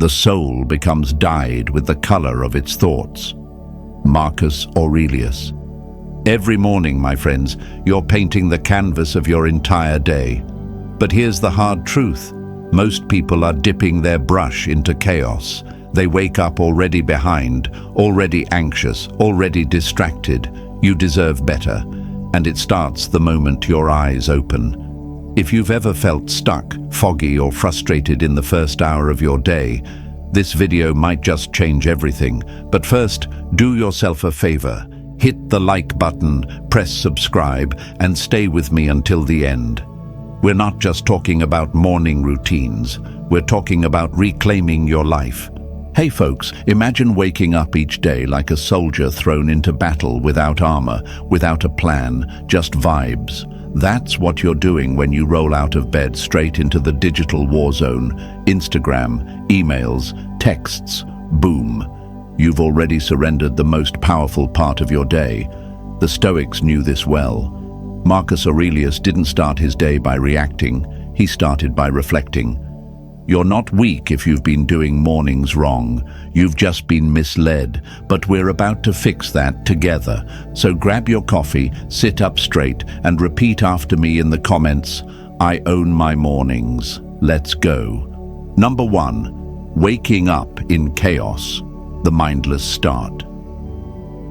The soul becomes dyed with the color of its thoughts. Marcus Aurelius. Every morning, my friends, you're painting the canvas of your entire day. But here's the hard truth. Most people are dipping their brush into chaos. They wake up already behind, already anxious, already distracted. You deserve better. And it starts the moment your eyes open. If you've ever felt stuck, foggy, or frustrated in the first hour of your day, this video might just change everything. But first, do yourself a favor. Hit the like button, press subscribe, and stay with me until the end. We're not just talking about morning routines. We're talking about reclaiming your life. Hey folks, imagine waking up each day like a soldier thrown into battle without armor, without a plan, just vibes. That's what you're doing when you roll out of bed straight into the digital war zone. Instagram, emails, texts, boom. You've already surrendered the most powerful part of your day. The Stoics knew this well. Marcus Aurelius didn't start his day by reacting. He started by reflecting. You're not weak if you've been doing mornings wrong. You've just been misled, but we're about to fix that together. So grab your coffee, sit up straight, and repeat after me in the comments, I own my mornings. Let's go. Number 1, waking up in chaos, the mindless start.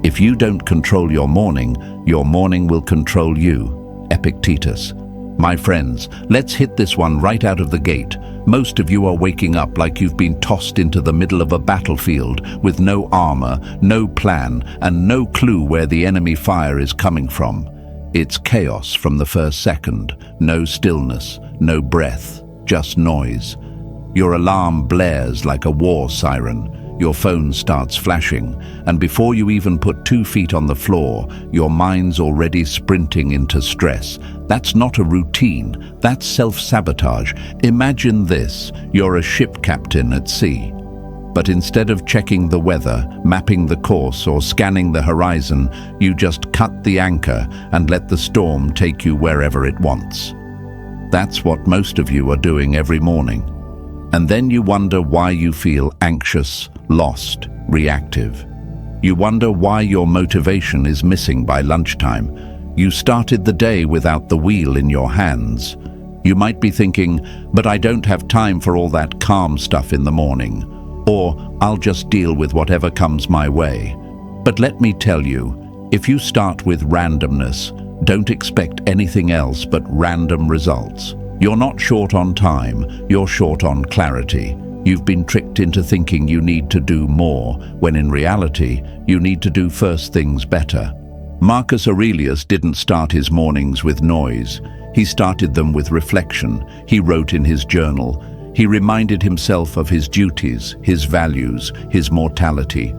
If you don't control your morning will control you. Epictetus. My friends, let's hit this one right out of the gate. Most of you are waking up like you've been tossed into the middle of a battlefield with no armor, no plan, and no clue where the enemy fire is coming from. It's chaos from the first second. No stillness, no breath, just noise. Your alarm blares like a war siren. Your phone starts flashing, and before you even put 2 feet on the floor, your mind's already sprinting into stress. That's not a routine, that's self-sabotage. Imagine this, you're a ship captain at sea. But instead of checking the weather, mapping the course, or scanning the horizon, you just cut the anchor and let the storm take you wherever it wants. That's what most of you are doing every morning. And then you wonder why you feel anxious, lost, reactive. You wonder why your motivation is missing by lunchtime. You started the day without the wheel in your hands. You might be thinking, but I don't have time for all that calm stuff in the morning. Or, I'll just deal with whatever comes my way. But let me tell you, if you start with randomness, don't expect anything else but random results. You're not short on time, you're short on clarity. You've been tricked into thinking you need to do more, when in reality, you need to do first things better. Marcus Aurelius didn't start his mornings with noise. He started them with reflection. He wrote in his journal. He reminded himself of his duties, his values, his mortality.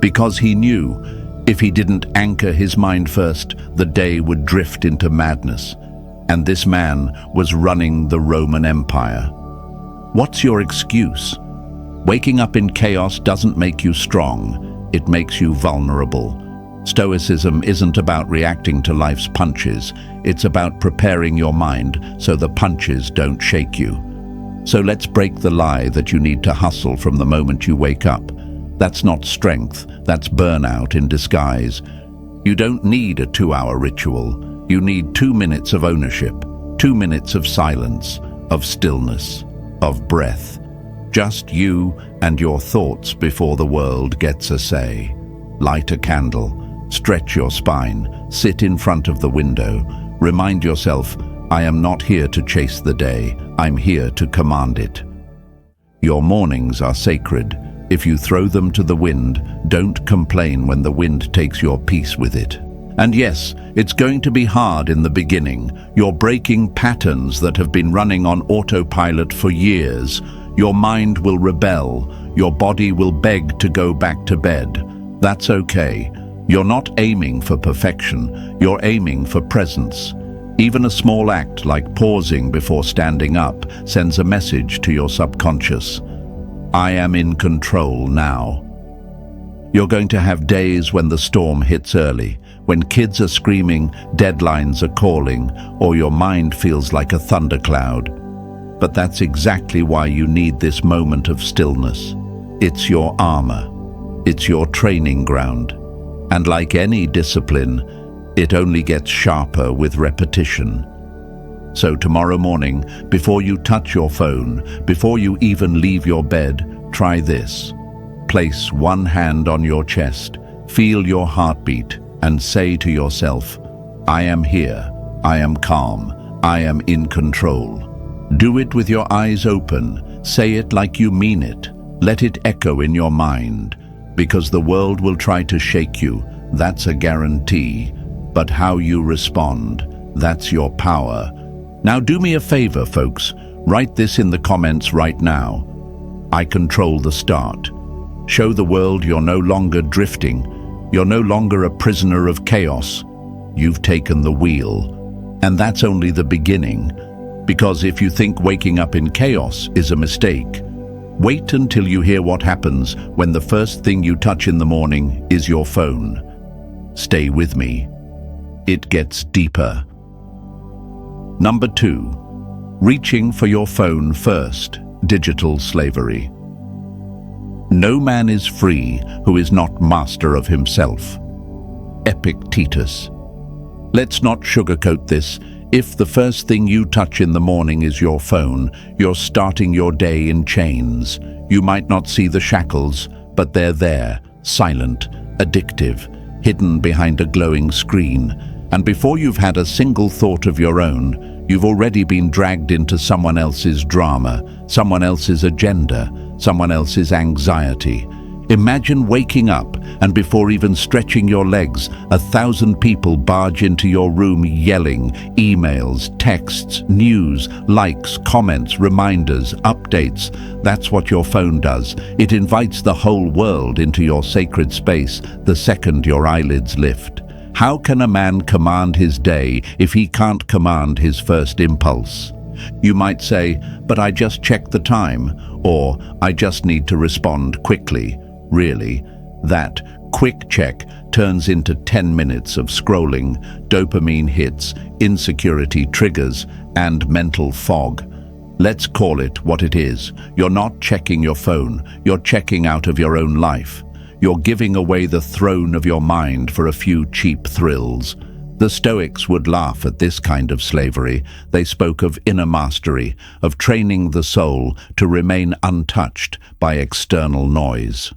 Because he knew, if he didn't anchor his mind first, the day would drift into madness. And this man was running the Roman Empire. What's your excuse? Waking up in chaos doesn't make you strong, it makes you vulnerable. Stoicism isn't about reacting to life's punches, it's about preparing your mind so the punches don't shake you. So let's break the lie that you need to hustle from the moment you wake up. That's not strength, that's burnout in disguise. You don't need a 2-hour ritual. You need 2 minutes of ownership, 2 minutes of silence, of stillness, of breath. Just you and your thoughts before the world gets a say. Light a candle, stretch your spine, sit in front of the window. Remind yourself, I am not here to chase the day, I'm here to command it. Your mornings are sacred. If you throw them to the wind, don't complain when the wind takes your peace with it. And yes, it's going to be hard in the beginning. You're breaking patterns that have been running on autopilot for years. Your mind will rebel. Your body will beg to go back to bed. That's okay. You're not aiming for perfection. You're aiming for presence. Even a small act like pausing before standing up sends a message to your subconscious. I am in control now. You're going to have days when the storm hits early, when kids are screaming, deadlines are calling, or your mind feels like a thundercloud. But that's exactly why you need this moment of stillness. It's your armor. It's your training ground. And like any discipline, it only gets sharper with repetition. So tomorrow morning, before you touch your phone, before you even leave your bed, try this. Place one hand on your chest, feel your heartbeat, and say to yourself, I am here, I am calm, I am in control. Do it with your eyes open, say it like you mean it, let it echo in your mind, because the world will try to shake you, that's a guarantee, but how you respond, that's your power. Now do me a favor, folks, write this in the comments right now. I control the start. Show the world you're no longer drifting, you're no longer a prisoner of chaos. You've taken the wheel. And that's only the beginning, because if you think waking up in chaos is a mistake, wait until you hear what happens when the first thing you touch in the morning is your phone. Stay with me. It gets deeper. Number 2, reaching for your phone first, digital slavery. No man is free who is not master of himself. Epictetus. Let's not sugarcoat this. If the first thing you touch in the morning is your phone, you're starting your day in chains. You might not see the shackles, but they're there, silent, addictive, hidden behind a glowing screen. And before you've had a single thought of your own, you've already been dragged into someone else's drama, someone else's agenda, someone else's anxiety. Imagine waking up and before even stretching your legs, 1,000 people barge into your room yelling, emails, texts, news, likes, comments, reminders, updates. That's what your phone does. It invites the whole world into your sacred space the second your eyelids lift. How can a man command his day if he can't command his first impulse? You might say, but I just checked the time, or I just need to respond quickly. Really, that quick check turns into 10 minutes of scrolling, dopamine hits, insecurity triggers, and mental fog. Let's call it what it is. You're not checking your phone, you're checking out of your own life. You're giving away the throne of your mind for a few cheap thrills. The Stoics would laugh at this kind of slavery. They spoke of inner mastery, of training the soul to remain untouched by external noise.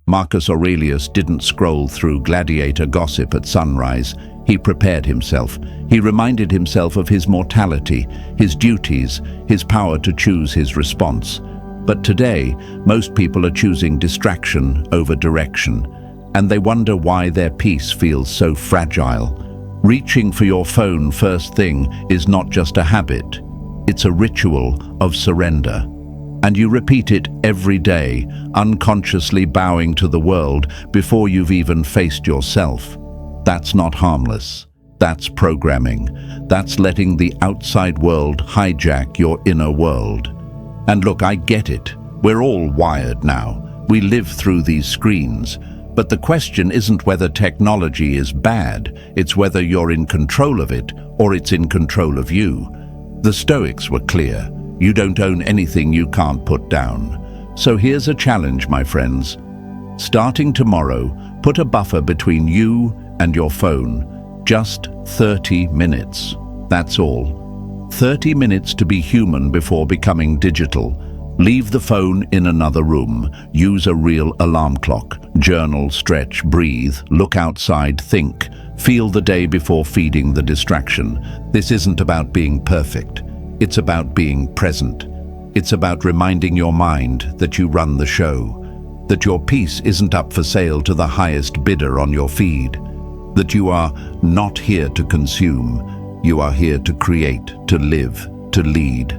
Marcus Aurelius didn't scroll through gladiator gossip at sunrise. He prepared himself. He reminded himself of his mortality, his duties, his power to choose his response. But today, most people are choosing distraction over direction, and they wonder why their peace feels so fragile. Reaching for your phone first thing is not just a habit, it's a ritual of surrender. And you repeat it every day, unconsciously bowing to the world before you've even faced yourself. That's not harmless. That's programming. That's letting the outside world hijack your inner world. And look, I get it. We're all wired now. We live through these screens. But the question isn't whether technology is bad, it's whether you're in control of it or it's in control of you. The Stoics were clear. You don't own anything you can't put down. So here's a challenge, my friends. Starting tomorrow, put a buffer between you and your phone. Just 30 minutes. That's all. 30 minutes to be human before becoming digital. Leave the phone in another room. Use a real alarm clock. Journal, stretch, breathe, look outside, think. Feel the day before feeding the distraction. This isn't about being perfect. It's about being present. It's about reminding your mind that you run the show, that your peace isn't up for sale to the highest bidder on your feed, that you are not here to consume, you are here to create, to live, to lead.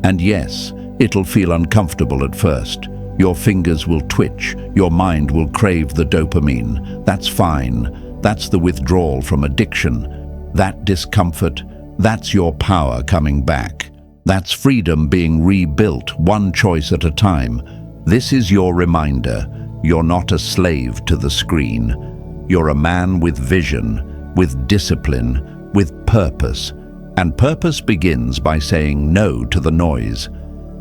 And yes, it'll feel uncomfortable at first. Your fingers will twitch, your mind will crave the dopamine. That's fine. That's the withdrawal from addiction. That discomfort, that's your power coming back. That's freedom being rebuilt, one choice at a time. This is your reminder. You're not a slave to the screen. You're a man with vision, with discipline, with purpose. And purpose begins by saying no to the noise.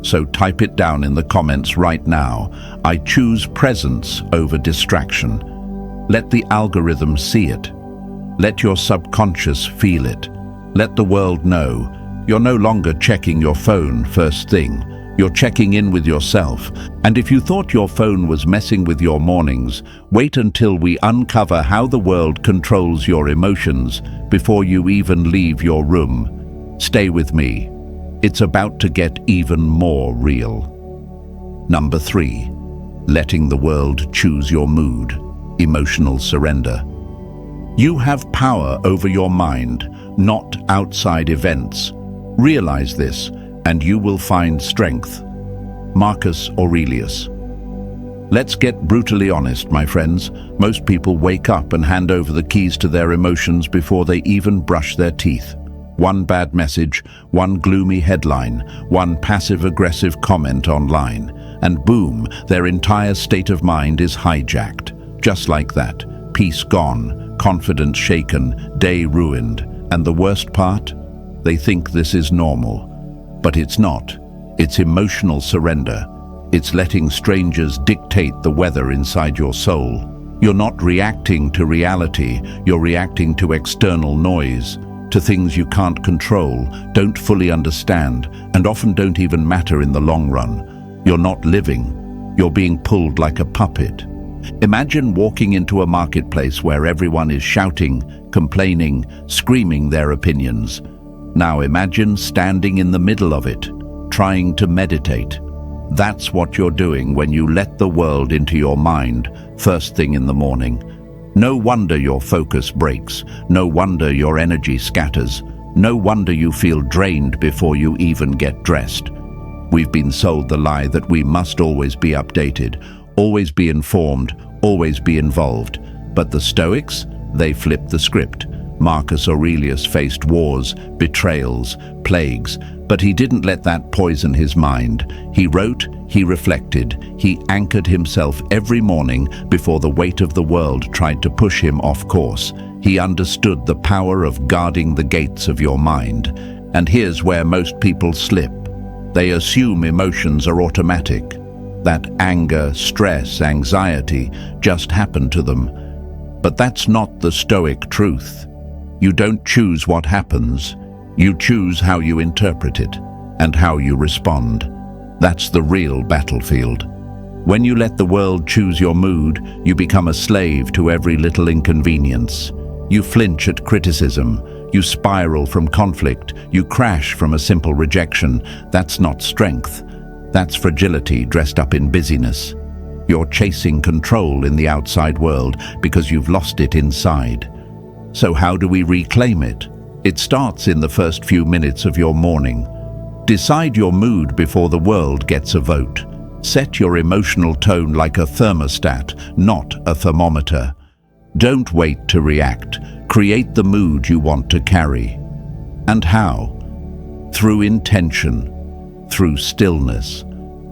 So type it down in the comments right now. I choose presence over distraction. Let the algorithm see it. Let your subconscious feel it. Let the world know you're no longer checking your phone first thing. You're checking in with yourself. And if you thought your phone was messing with your mornings, wait until we uncover how the world controls your emotions before you even leave your room. Stay with me. It's about to get even more real. Number 3, letting the world choose your mood, emotional surrender. You have power over your mind, not outside events. Realize this, and you will find strength. Marcus Aurelius. Let's get brutally honest, my friends. Most people wake up and hand over the keys to their emotions before they even brush their teeth. One bad message, one gloomy headline, one passive-aggressive comment online, and boom, their entire state of mind is hijacked. Just like that, peace gone, confidence shaken, day ruined. And the worst part? They think this is normal. But it's not. It's emotional surrender. It's letting strangers dictate the weather inside your soul. You're not reacting to reality, you're reacting to external noise, to things you can't control, don't fully understand, and often don't even matter in the long run. You're not living. You're being pulled like a puppet. Imagine walking into a marketplace where everyone is shouting, complaining, screaming their opinions. Now imagine standing in the middle of it, trying to meditate. That's what you're doing when you let the world into your mind first thing in the morning. No wonder your focus breaks. No wonder your energy scatters. No wonder you feel drained before you even get dressed. We've been sold the lie that we must always be updated, always be informed, always be involved. But the Stoics, they flipped the script. Marcus Aurelius faced wars, betrayals, plagues, but he didn't let that poison his mind. He wrote, he reflected, he anchored himself every morning before the weight of the world tried to push him off course. He understood the power of guarding the gates of your mind. And here's where most people slip. They assume emotions are automatic, that anger, stress, anxiety just happen to them. But that's not the Stoic truth. You don't choose what happens. You choose how you interpret it and how you respond. That's the real battlefield. When you let the world choose your mood, you become a slave to every little inconvenience. You flinch at criticism. You spiral from conflict. You crash from a simple rejection. That's not strength. That's fragility dressed up in busyness. You're chasing control in the outside world because you've lost it inside. So how do we reclaim it? It starts in the first few minutes of your morning. Decide your mood before the world gets a vote. Set your emotional tone like a thermostat, not a thermometer. Don't wait to react. Create the mood you want to carry. And how? Through intention, through stillness,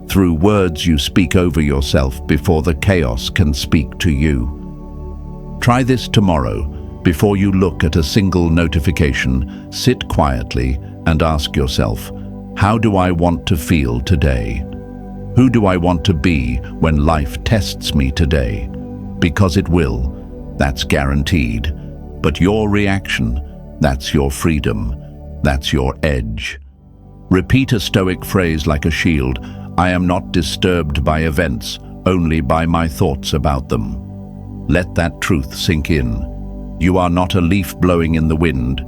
through words you speak over yourself before the chaos can speak to you. Try this tomorrow. Before you look at a single notification, sit quietly and ask yourself, how do I want to feel today? Who do I want to be when life tests me today? Because it will, that's guaranteed. But your reaction, that's your freedom, that's your edge. Repeat a Stoic phrase like a shield. I am not disturbed by events, only by my thoughts about them. Let that truth sink in. You are not a leaf blowing in the wind.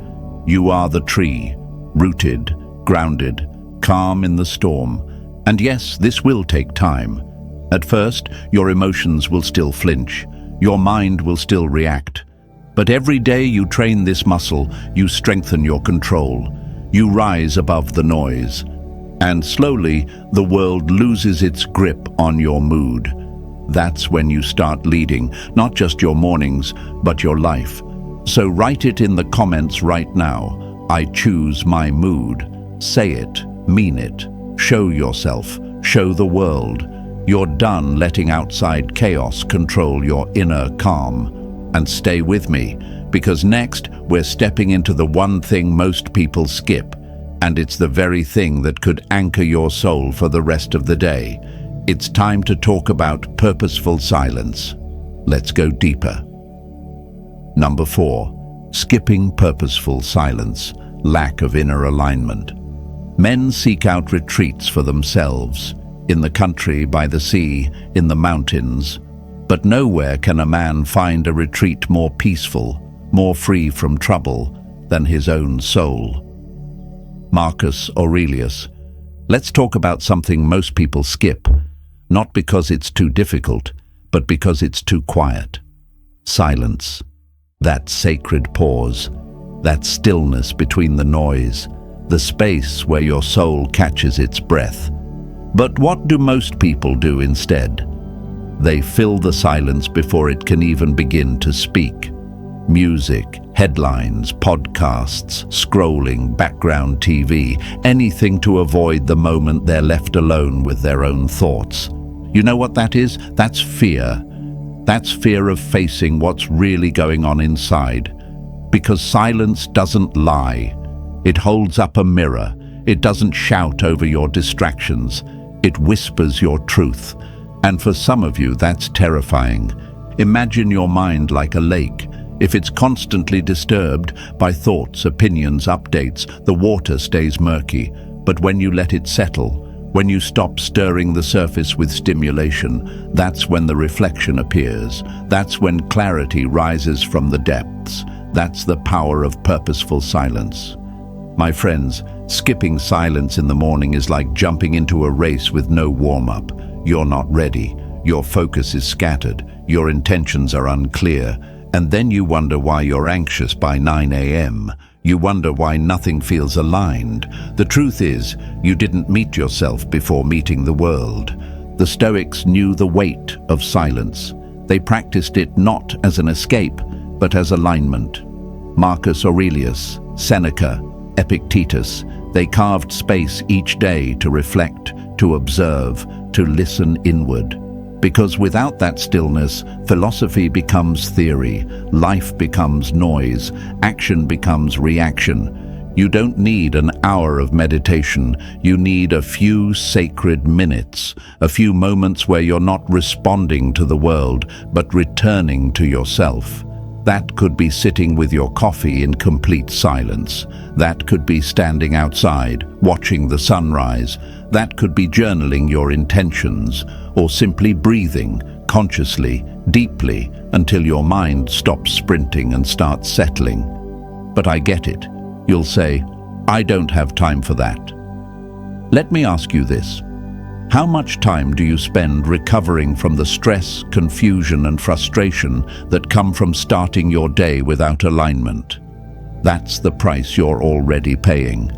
You are the tree, rooted, grounded, calm in the storm. And yes, this will take time. At first, your emotions will still flinch. Your mind will still react. But every day you train this muscle, you strengthen your control. You rise above the noise. And slowly, the world loses its grip on your mood. That's when you start leading, not just your mornings, but your life. So write it in the comments right now. I choose my mood. Say it, mean it. Show yourself, show the world. You're done letting outside chaos control your inner calm. And stay with me, because next we're stepping into the one thing most people skip, and it's the very thing that could anchor your soul for the rest of the day. It's time to talk about purposeful silence. Let's go deeper. Number 4, skipping purposeful silence, lack of inner alignment. Men seek out retreats for themselves, in the country, by the sea, in the mountains, but nowhere can a man find a retreat more peaceful, more free from trouble than his own soul. Marcus Aurelius. Let's talk about something most people skip, not because it's too difficult, but because it's too quiet. Silence. That sacred pause, that stillness between the noise, the space where your soul catches its breath. But what do most people do instead? They fill the silence before it can even begin to speak. Music, headlines, podcasts, scrolling, background TV, anything to avoid the moment they're left alone with their own thoughts. You know what that is? That's fear. That's fear of facing what's really going on inside. Because silence doesn't lie. It holds up a mirror. It doesn't shout over your distractions. It whispers your truth. And for some of you, that's terrifying. Imagine your mind like a lake. If it's constantly disturbed by thoughts, opinions, updates, the water stays murky. But when you let it settle, when you stop stirring the surface with stimulation, that's when the reflection appears. That's when clarity rises from the depths. That's the power of purposeful silence. My friends, skipping silence in the morning is like jumping into a race with no warm-up. You're not ready. Your focus is scattered. Your intentions are unclear. And then you wonder why you're anxious by 9 a.m. You wonder why nothing feels aligned. The truth is, you didn't meet yourself before meeting the world. The Stoics knew the weight of silence. They practiced it not as an escape, but as alignment. Marcus Aurelius, Seneca, Epictetus, they carved space each day to reflect, to observe, to listen inward. Because without that stillness, philosophy becomes theory, life becomes noise, action becomes reaction. You don't need an hour of meditation. You need a few sacred minutes, a few moments where you're not responding to the world, but returning to yourself. That could be sitting with your coffee in complete silence. That could be standing outside, watching the sunrise. That could be journaling your intentions, or simply breathing, consciously, deeply, until your mind stops sprinting and starts settling. But I get it. You'll say, I don't have time for that. Let me ask you this. How much time do you spend recovering from the stress, confusion, and frustration that come from starting your day without alignment? That's the price you're already paying.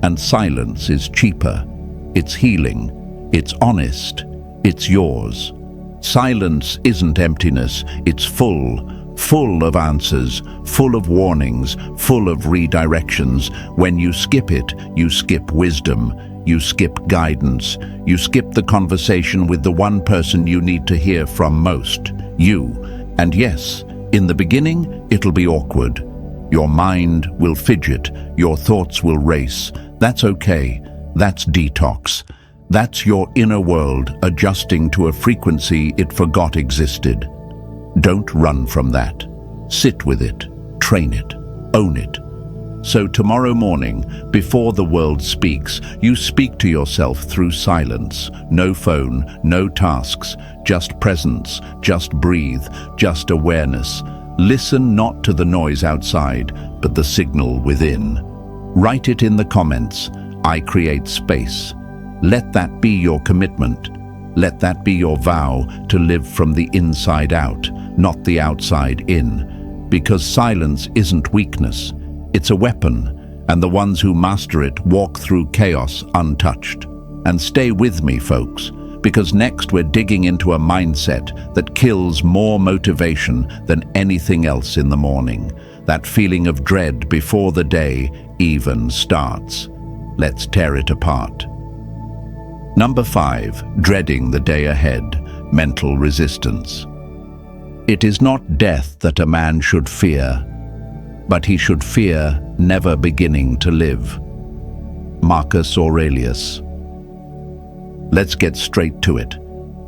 And silence is cheaper. It's healing. It's honest. It's yours. Silence isn't emptiness. It's full of answers, full of warnings, full of redirections. When you skip it, you skip wisdom. You skip guidance. You skip the conversation with the one person you need to hear from most, you. And yes, in the beginning, it'll be awkward. Your mind will fidget. Your thoughts will race. That's okay. That's detox. That's your inner world adjusting to a frequency it forgot existed. Don't run from that. Sit with it. Train it. Own it. So tomorrow morning, before the world speaks, you speak to yourself through silence. No phone, no tasks, just presence, just breathe, just awareness. Listen not to the noise outside, but the signal within. Write it in the comments. I create space. Let that be your commitment. Let that be your vow to live from the inside out, not the outside in. Because silence isn't weakness. It's a weapon, and the ones who master it walk through chaos untouched. And stay with me, folks, because next we're digging into a mindset that kills more motivation than anything else in the morning. That feeling of dread before the day even starts. Let's tear it apart. Number 5, dreading the day ahead, mental resistance. It is not death that a man should fear, but he should fear never beginning to live. Marcus Aurelius. Let's get straight to it.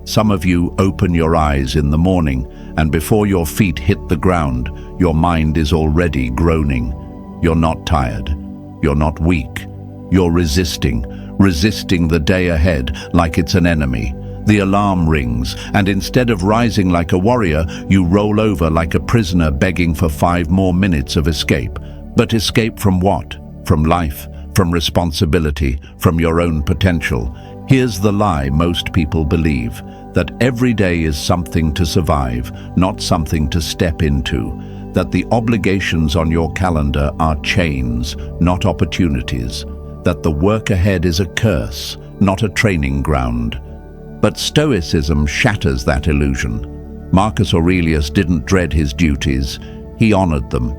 Some of you open your eyes in the morning, and before your feet hit the ground, your mind is already groaning. You're not tired. You're not weak. You're resisting the day ahead like it's an enemy. The alarm rings, and instead of rising like a warrior, you roll over like a prisoner begging for 5 more minutes of escape. But escape from what? From life, from responsibility, from your own potential. Here's the lie most people believe, that every day is something to survive, not something to step into. That the obligations on your calendar are chains, not opportunities. That the work ahead is a curse, not a training ground. But Stoicism shatters that illusion. Marcus Aurelius didn't dread his duties, he honored them.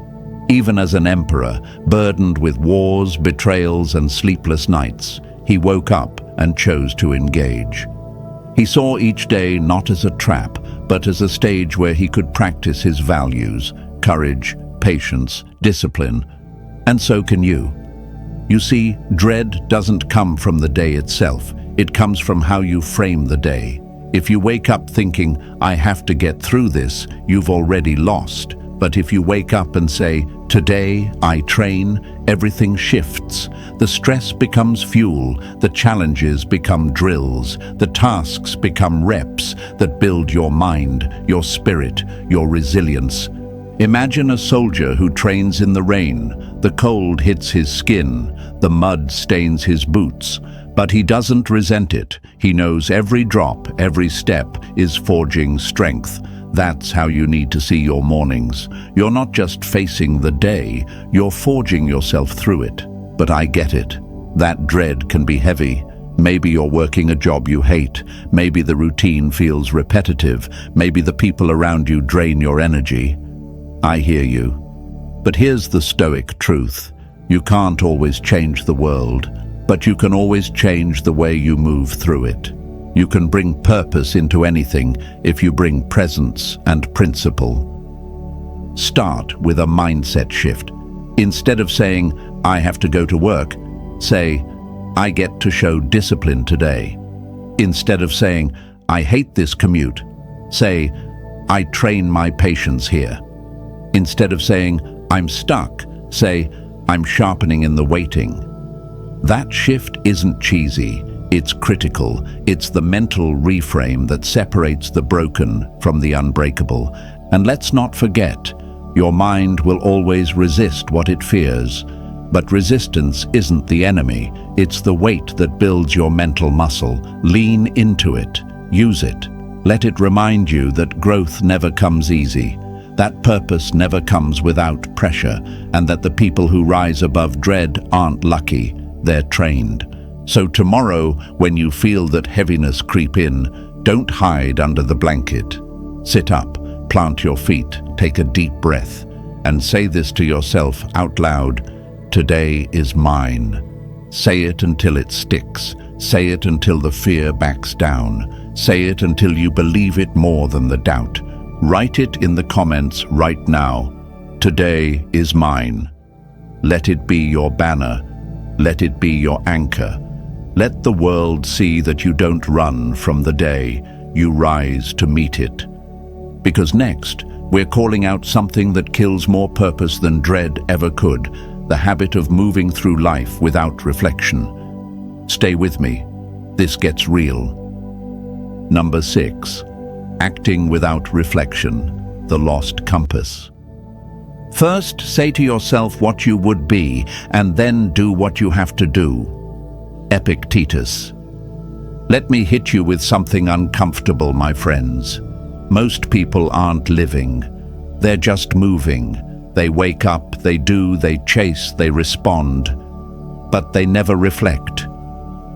Even as an emperor, burdened with wars, betrayals, and sleepless nights, he woke up and chose to engage. He saw each day not as a trap, but as a stage where he could practice his values: courage, patience, discipline. And so can you. You see, dread doesn't come from the day itself. It comes from how you frame the day. If you wake up thinking, "I have to get through this," you've already lost. But if you wake up and say, "Today I train," everything shifts. The stress becomes fuel, the challenges become drills, the tasks become reps that build your mind, your spirit, your resilience. Imagine a soldier who trains in the rain. The cold hits his skin, the mud stains his boots, but he doesn't resent it. He knows every drop, every step is forging strength. That's how you need to see your mornings. You're not just facing the day, you're forging yourself through it. But I get it. That dread can be heavy. Maybe you're working a job you hate. Maybe the routine feels repetitive. Maybe the people around you drain your energy. I hear you. But here's the Stoic truth. You can't always change the world, but you can always change the way you move through it. You can bring purpose into anything if you bring presence and principle. Start with a mindset shift. Instead of saying, "I have to go to work," say, "I get to show discipline today." Instead of saying, "I hate this commute," say, "I train my patience here." Instead of saying, "I'm stuck," say, "I'm sharpening in the waiting." That shift isn't cheesy. It's critical. It's the mental reframe that separates the broken from the unbreakable. And let's not forget, your mind will always resist what it fears. But resistance isn't the enemy. It's the weight that builds your mental muscle. Lean into it. Use it. Let it remind you that growth never comes easy, that purpose never comes without pressure, and that the people who rise above dread aren't lucky, they're trained. So tomorrow, when you feel that heaviness creep in, don't hide under the blanket. Sit up, plant your feet, take a deep breath, and say this to yourself out loud: "Today is mine." Say it until it sticks. Say it until the fear backs down. Say it until you believe it more than the doubt. Write it in the comments right now. Today is mine. Let it be your banner. Let it be your anchor. Let the world see that you don't run from the day, you rise to meet it. Because next, we're calling out something that kills more purpose than dread ever could, the habit of moving through life without reflection. Stay with me. This gets real. Number 6. Acting without reflection, the lost compass. First, say to yourself what you would be, and then do what you have to do. Epictetus. Let me hit you with something uncomfortable, my friends. Most people aren't living. They're just moving. They wake up, they do, they chase, they respond. But they never reflect.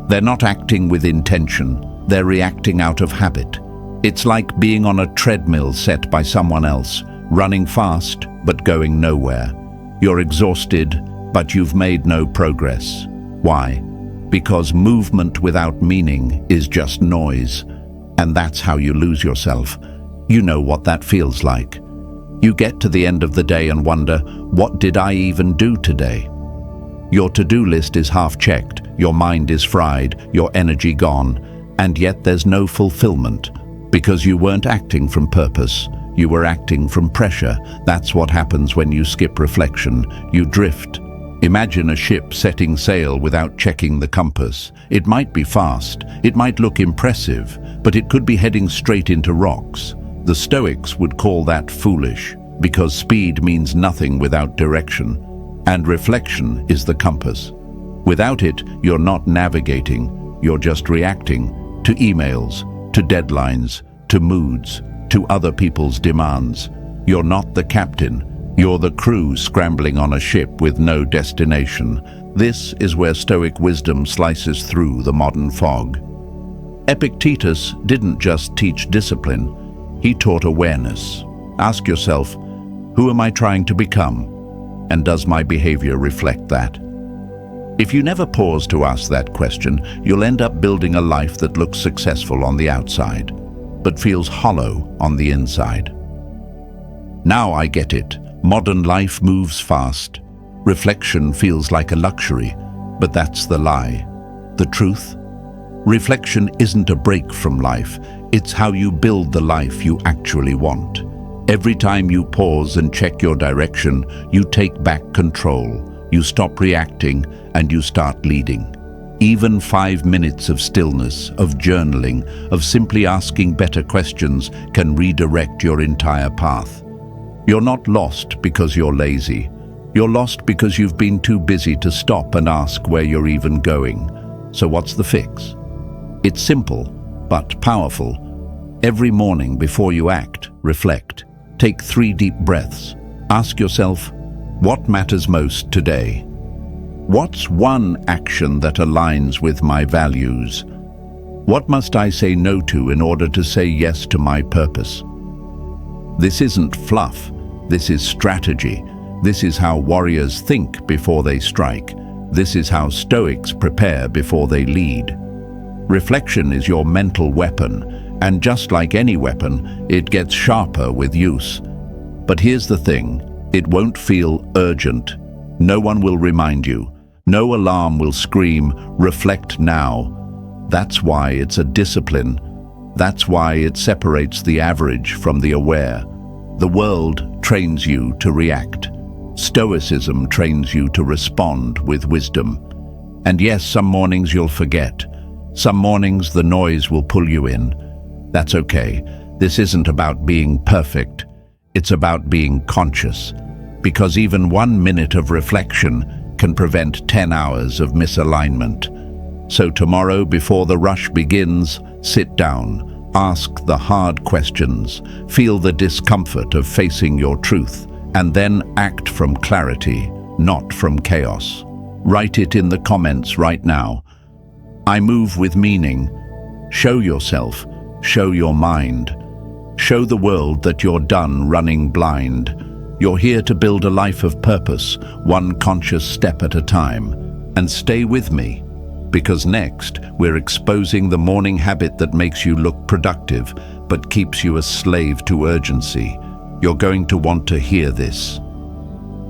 They're not acting with intention. They're reacting out of habit. It's like being on a treadmill set by someone else, running fast but going nowhere. You're exhausted, but you've made no progress. Why? Because movement without meaning is just noise. And that's how you lose yourself. You know what that feels like. You get to the end of the day and wonder, what did I even do today? Your to-do list is half-checked, your mind is fried, your energy gone, and yet there's no fulfillment, because you weren't acting from purpose. You were acting from pressure. That's what happens when you skip reflection. You drift. Imagine a ship setting sail without checking the compass. It might be fast, it might look impressive, but it could be heading straight into rocks. The Stoics would call that foolish, because speed means nothing without direction, and reflection is the compass. Without it, you're not navigating, you're just reacting to emails, to deadlines, to moods, to other people's demands. You're not the captain, you're the crew scrambling on a ship with no destination. This is where Stoic wisdom slices through the modern fog. Epictetus didn't just teach discipline, he taught awareness. Ask yourself, who am I trying to become? And does my behavior reflect that? If you never pause to ask that question, you'll end up building a life that looks successful on the outside, but feels hollow on the inside. Now I get it. Modern life moves fast. Reflection feels like a luxury, but that's the lie. The truth? Reflection isn't a break from life. It's how you build the life you actually want. Every time you pause and check your direction, you take back control. You stop reacting and you start leading. Even 5 minutes of stillness, of journaling, of simply asking better questions can redirect your entire path. You're not lost because you're lazy. You're lost because you've been too busy to stop and ask where you're even going. So what's the fix? It's simple, but powerful. Every morning before you act, reflect. Take 3 deep breaths. Ask yourself, what matters most today? What's one action that aligns with my values? What must I say no to in order to say yes to my purpose? This isn't fluff. This is strategy. This is how warriors think before they strike. This is how Stoics prepare before they lead. Reflection is your mental weapon, and just like any weapon, it gets sharper with use. But here's the thing, it won't feel urgent. No one will remind you. No alarm will scream, reflect now. That's why it's a discipline. That's why it separates the average from the aware. The world trains you to react. Stoicism trains you to respond with wisdom. And yes, some mornings you'll forget. Some mornings the noise will pull you in. That's okay. This isn't about being perfect. It's about being conscious. Because even 1 minute of reflection can prevent 10 hours of misalignment. So tomorrow, before the rush begins, sit down, ask the hard questions, feel the discomfort of facing your truth, and then act from clarity, not from chaos. Write it in the comments right now. I move with meaning. Show yourself, show your mind. Show the world that you're done running blind. You're here to build a life of purpose, one conscious step at a time. And stay with me, because next we're exposing the morning habit that makes you look productive, but keeps you a slave to urgency. You're going to want to hear this.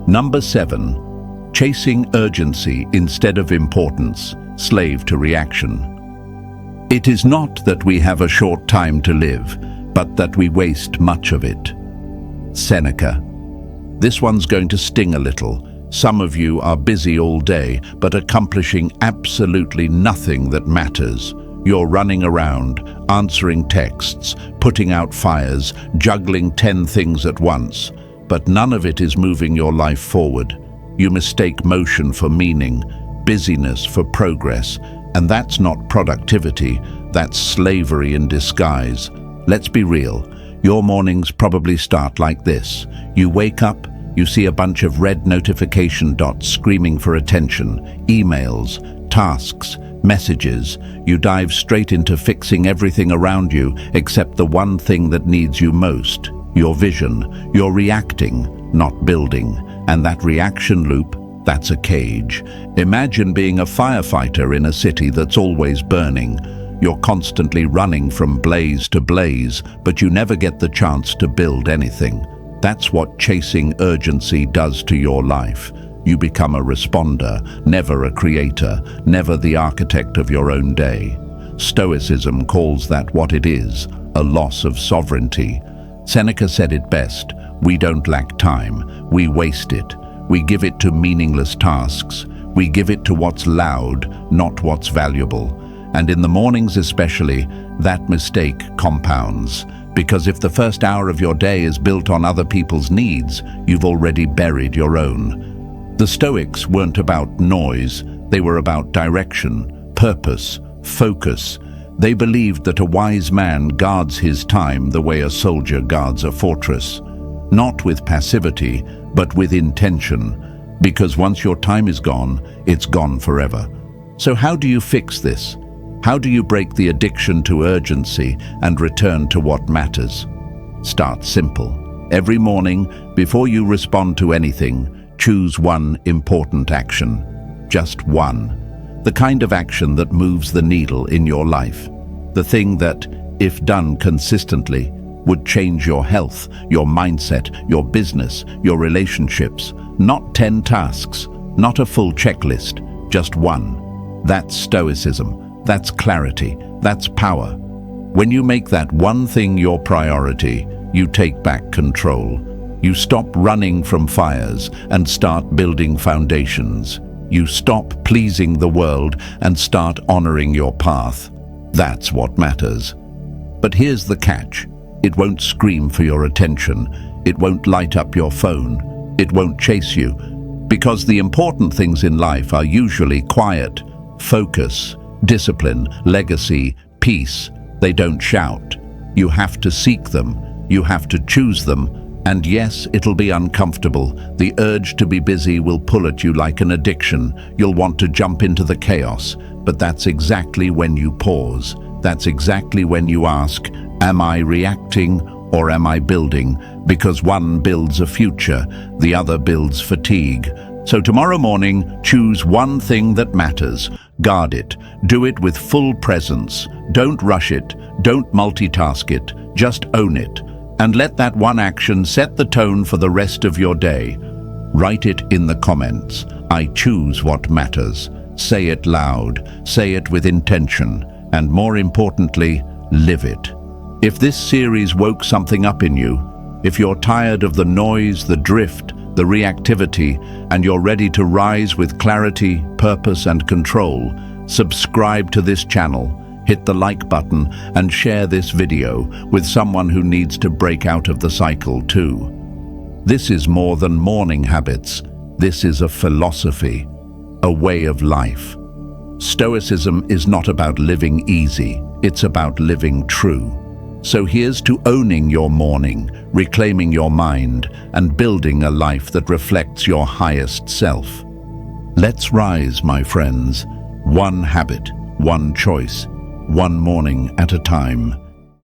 Number 7, chasing urgency instead of importance, slave to reaction. It is not that we have a short time to live, but that we waste much of it. Seneca. This one's going to sting a little. Some of you are busy all day, but accomplishing absolutely nothing that matters. You're running around, answering texts, putting out fires, juggling 10 things at once, but none of it is moving your life forward. You mistake motion for meaning, busyness for progress, and that's not productivity, that's slavery in disguise. Let's be real, your mornings probably start like this. You wake up, you see a bunch of red notification dots screaming for attention, emails, tasks, messages. You dive straight into fixing everything around you except the one thing that needs you most, your vision. You're reacting, not building, and that reaction loop, that's a cage. Imagine being a firefighter in a city that's always burning. You're constantly running from blaze to blaze, but you never get the chance to build anything. That's what chasing urgency does to your life. You become a responder, never a creator, never the architect of your own day. Stoicism calls that what it is, a loss of sovereignty. Seneca said it best: we don't lack time, we waste it. We give it to meaningless tasks. We give it to what's loud, not what's valuable. And in the mornings especially, that mistake compounds. Because if the first hour of your day is built on other people's needs, you've already buried your own. The Stoics weren't about noise, they were about direction, purpose, focus. They believed that a wise man guards his time the way a soldier guards a fortress. Not with passivity, but with intention. Because once your time is gone, it's gone forever. So how do you fix this? How do you break the addiction to urgency and return to what matters? Start simple. Every morning, before you respond to anything, choose one important action. Just one. The kind of action that moves the needle in your life. The thing that, if done consistently, would change your health, your mindset, your business, your relationships. Not 10 tasks, not a full checklist, just one. That's Stoicism. That's clarity. That's power. When you make that one thing your priority, you take back control. You stop running from fires and start building foundations. You stop pleasing the world and start honoring your path. That's what matters. But here's the catch. It won't scream for your attention. It won't light up your phone. It won't chase you. Because the important things in life are usually quiet, focus, discipline, legacy, peace. They don't shout. You have to seek them. You have to choose them. And yes, it'll be uncomfortable. The urge to be busy will pull at you like an addiction. You'll want to jump into the chaos. But that's exactly when you pause. That's exactly when you ask, am I reacting or am I building? Because one builds a future, the other builds fatigue. So tomorrow morning, choose one thing that matters. Guard it. Do it with full presence. Don't rush it. Don't multitask it. Just own it. And let that one action set the tone for the rest of your day. Write it in the comments. I choose what matters. Say it loud. Say it with intention. And more importantly, live it. If this series woke something up in you, if you're tired of the noise, the drift, the reactivity, and you're ready to rise with clarity, purpose, and control, subscribe to this channel, hit the like button, and share this video with someone who needs to break out of the cycle too. This is more than morning habits. This is a philosophy, a way of life. Stoicism is not about living easy, it's about living true. So here's to owning your morning, reclaiming your mind, and building a life that reflects your highest self. Let's rise, my friends. One habit, one choice, one morning at a time.